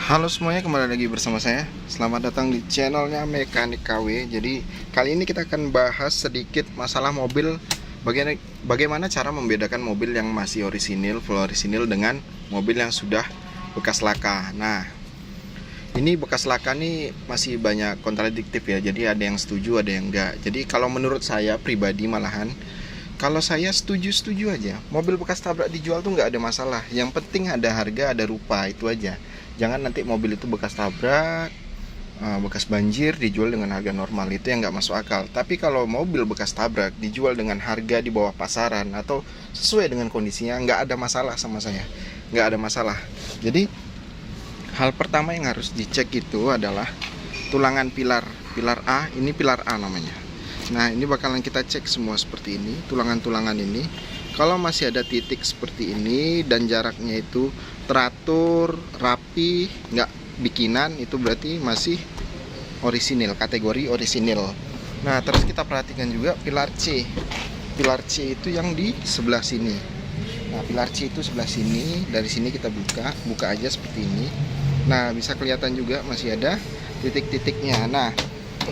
Halo semuanya, kembali lagi bersama saya. Selamat datang di channelnya Mekanik KW. Jadi kali ini kita akan bahas sedikit masalah mobil, bagaimana cara membedakan mobil yang masih orisinil, full orisinil dengan mobil yang sudah bekas laka. Nah, ini bekas laka nih masih banyak kontradiktif ya. Jadi ada yang setuju, ada yang enggak. Jadi kalau menurut saya pribadi malahan, kalau saya setuju aja. Mobil bekas tabrak dijual tuh nggak ada masalah. Yang penting ada harga, ada rupa, itu aja. Jangan nanti mobil itu bekas tabrak, bekas banjir dijual dengan harga normal, itu yang nggak masuk akal. Tapi kalau mobil bekas tabrak dijual dengan harga di bawah pasaran atau sesuai dengan kondisinya, nggak ada masalah sama saya, nggak ada masalah. Jadi hal pertama yang harus dicek itu adalah tulangan pilar A. Ini pilar A namanya. Nah, ini bakalan kita cek semua seperti ini, tulangan-tulangan ini. Kalau masih ada titik seperti ini dan jaraknya itu teratur, rapi, nggak bikinan, itu berarti masih orisinil, kategori orisinil. Nah, terus kita perhatikan juga pilar C. Pilar C itu yang di sebelah sini. Nah, pilar C itu sebelah sini. Dari sini kita buka aja seperti ini. Nah, bisa kelihatan juga masih ada titik-titiknya. Nah,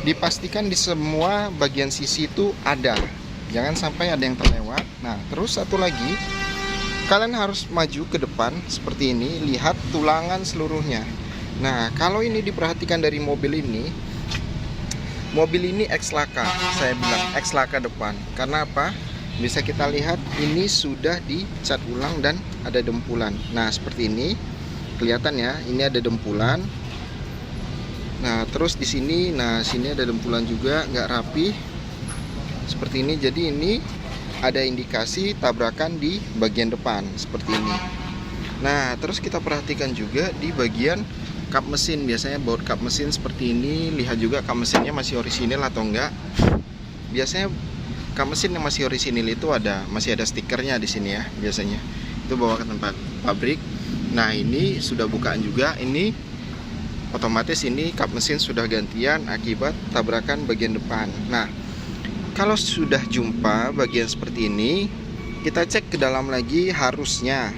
dipastikan di semua bagian sisi itu ada, jangan sampai ada yang terlewat. Nah, terus satu lagi, kalian harus maju ke depan seperti ini, lihat tulangan seluruhnya. Nah, kalau ini diperhatikan dari mobil ini ex laka, saya bilang ex laka depan. Karena apa? Bisa kita lihat ini sudah dicat ulang dan ada dempulan. Nah, seperti ini kelihatan ya, ini ada dempulan. Nah, terus di sini, sini ada dempulan juga, nggak rapi seperti ini. Jadi ini ada indikasi tabrakan di bagian depan seperti ini. Nah, terus kita perhatikan juga di bagian kap mesin. Biasanya baut kap mesin seperti ini. Lihat juga kap mesinnya masih orisinil atau enggak. Biasanya kap mesin yang masih orisinil itu masih ada stikernya di sini ya. Biasanya itu bawa ke tempat pabrik. Nah, ini sudah bukaan juga. Ini otomatis ini kap mesin sudah gantian akibat tabrakan bagian depan. Nah, kalau sudah jumpa bagian seperti ini, kita cek ke dalam lagi. Harusnya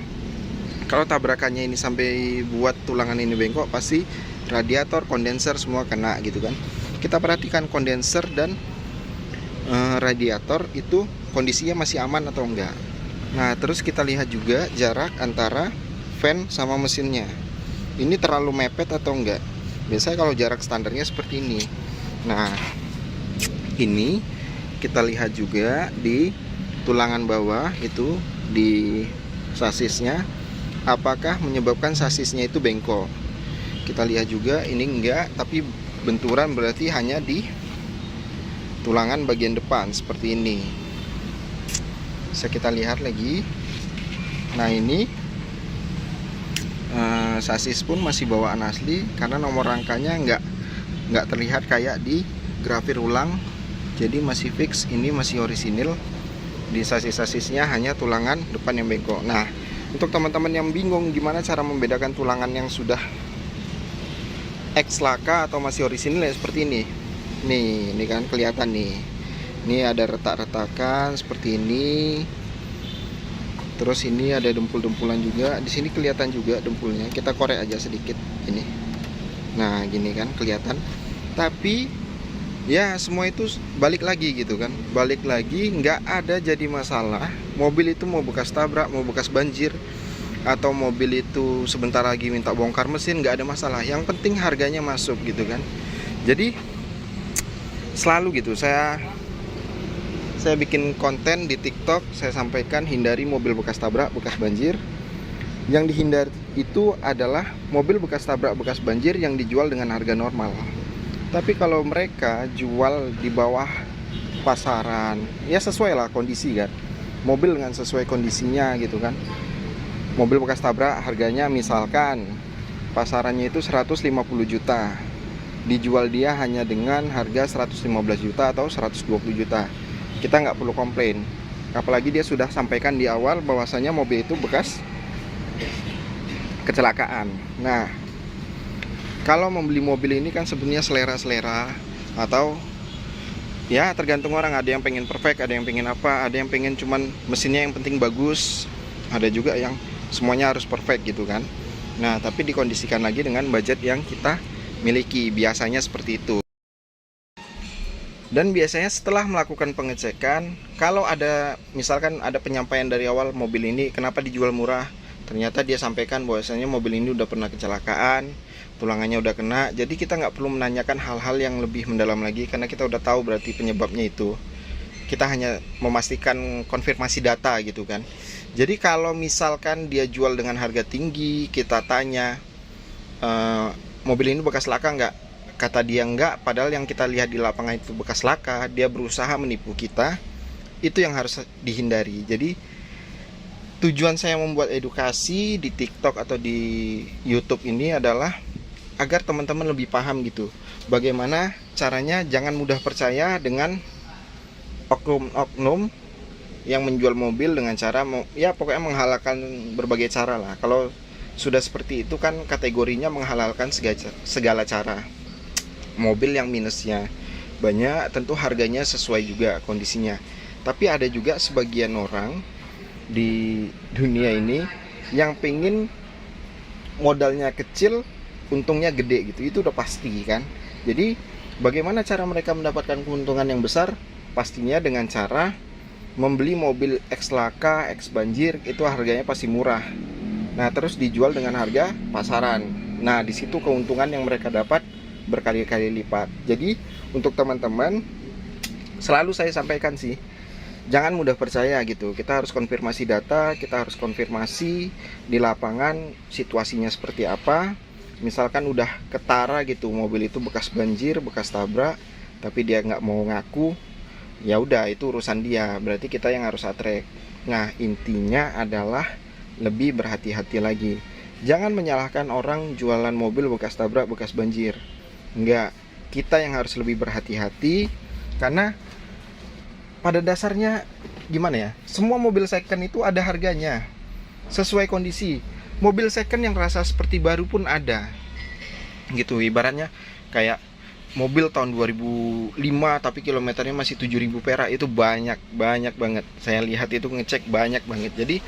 kalau tabrakannya ini sampai buat tulangan ini bengkok, pasti radiator, kondenser semua kena gitu kan. Kita perhatikan kondenser dan radiator itu kondisinya masih aman atau enggak. Nah, terus kita lihat juga jarak antara fan sama mesinnya. Ini terlalu mepet atau enggak. Biasanya kalau jarak standarnya seperti ini. Nah, ini kita lihat juga di tulangan bawah itu, di sasisnya, apakah menyebabkan sasisnya itu bengkok. Kita lihat juga ini enggak, tapi benturan berarti hanya di tulangan bagian depan seperti ini. Bisa kita lihat lagi. Nah, ini sasis pun masih bawaan asli karena nomor rangkanya nggak terlihat kayak di grafir ulang. Jadi masih fix, ini masih orisinil. Di sasis-sasisnya hanya tulangan depan yang bengkok. Nah, untuk teman-teman yang bingung gimana cara membedakan tulangan yang sudah ex laka atau masih orisinil ya seperti ini. Nih, ini kan kelihatan nih. Ini ada retak-retakan seperti ini. Terus ini ada dempul-dempulan juga. Di sini kelihatan juga dempulnya. Kita korek aja sedikit ini. Nah, gini kan kelihatan. Tapi ya semua itu balik lagi gitu kan. Balik lagi, nggak ada jadi masalah. Mobil itu mau bekas tabrak, mau bekas banjir, atau mobil itu sebentar lagi minta bongkar mesin, nggak ada masalah. Yang penting harganya masuk gitu kan. Jadi selalu gitu saya bikin konten di TikTok, saya sampaikan hindari mobil bekas tabrak, bekas banjir. Yang dihindari itu adalah mobil bekas tabrak, bekas banjir yang dijual dengan harga normal. Tapi kalau mereka jual di bawah pasaran, ya sesuai lah kondisi kan. Mobil dengan sesuai kondisinya gitu kan. Mobil bekas tabrak harganya misalkan pasarannya itu 150 juta. Dijual dia hanya dengan harga 115 juta atau 120 juta. Kita nggak perlu komplain, apalagi dia sudah sampaikan di awal bahwasanya mobil itu bekas kecelakaan. Nah, kalau membeli mobil ini kan sebenarnya selera-selera, atau ya tergantung orang. Ada yang pengen perfect, ada yang pengen apa, ada yang pengen cuman mesinnya yang penting bagus, ada juga yang semuanya harus perfect gitu kan. Nah, tapi dikondisikan lagi dengan budget yang kita miliki, biasanya seperti itu. Dan biasanya setelah melakukan pengecekan, kalau ada misalkan ada penyampaian dari awal mobil ini kenapa dijual murah, ternyata dia sampaikan bahwasanya mobil ini udah pernah kecelakaan, tulangannya udah kena. Jadi kita nggak perlu menanyakan hal-hal yang lebih mendalam lagi karena kita udah tahu berarti penyebabnya itu. Kita hanya memastikan konfirmasi data gitu kan. Jadi kalau misalkan dia jual dengan harga tinggi, kita tanya mobil ini bekas laka nggak? Kata dia enggak, padahal yang kita lihat di lapangan itu bekas laka, dia berusaha menipu kita. Itu yang harus dihindari. Jadi tujuan saya membuat edukasi di TikTok atau di YouTube ini adalah agar teman-teman lebih paham gitu, bagaimana caranya jangan mudah percaya dengan oknum-oknum yang menjual mobil dengan cara ya pokoknya menghalalkan berbagai cara lah. Kalau sudah seperti itu kan kategorinya menghalalkan segala cara. Mobil yang minusnya banyak, tentu harganya sesuai juga kondisinya. Tapi ada juga sebagian orang di dunia ini yang pengen modalnya kecil, untungnya gede gitu. Itu udah pasti kan. Jadi bagaimana cara mereka mendapatkan keuntungan yang besar? Pastinya dengan cara membeli mobil X laka, X banjir, itu harganya pasti murah. Nah, terus dijual dengan harga pasaran. Nah, di situ keuntungan yang mereka dapat berkali-kali lipat. Jadi untuk teman-teman selalu saya sampaikan sih, jangan mudah percaya gitu. Kita harus konfirmasi data, kita harus konfirmasi di lapangan situasinya seperti apa. Misalkan udah ketara gitu, mobil itu bekas banjir, bekas tabrak, tapi dia nggak mau ngaku, ya udah itu urusan dia. Berarti kita yang harus atrek. Nah, intinya adalah lebih berhati-hati lagi. Jangan menyalahkan orang jualan mobil bekas tabrak, bekas banjir. Enggak, kita yang harus lebih berhati-hati. Karena pada dasarnya gimana ya, semua mobil second itu ada harganya sesuai kondisi. Mobil second yang rasa seperti baru pun ada gitu. Ibaratnya kayak mobil tahun 2005 tapi kilometernya masih 7.000 perak, itu banyak banget. Saya lihat itu, ngecek banyak banget. Jadi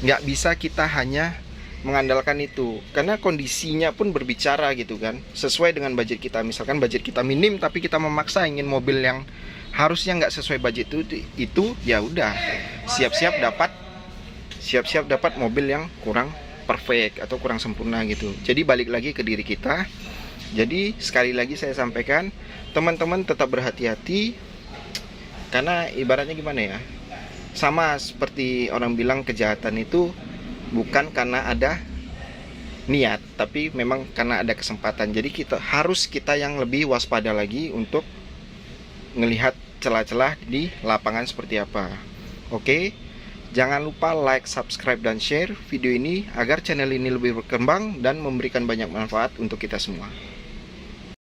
nggak bisa kita hanya mengandalkan itu, karena kondisinya pun berbicara gitu kan, sesuai dengan budget kita. Misalkan budget kita minim tapi kita memaksa ingin mobil yang harusnya nggak sesuai budget itu ya udah siap-siap dapat mobil yang kurang perfect atau kurang sempurna gitu. Jadi balik lagi ke diri kita. Jadi sekali lagi saya sampaikan, teman-teman tetap berhati-hati, karena ibaratnya gimana ya, sama seperti orang bilang kejahatan itu bukan karena ada niat, tapi memang karena ada kesempatan. Jadi kita yang lebih waspada lagi untuk melihat celah-celah di lapangan seperti apa. Oke, jangan lupa like, subscribe, dan share video ini agar channel ini lebih berkembang dan memberikan banyak manfaat untuk kita semua.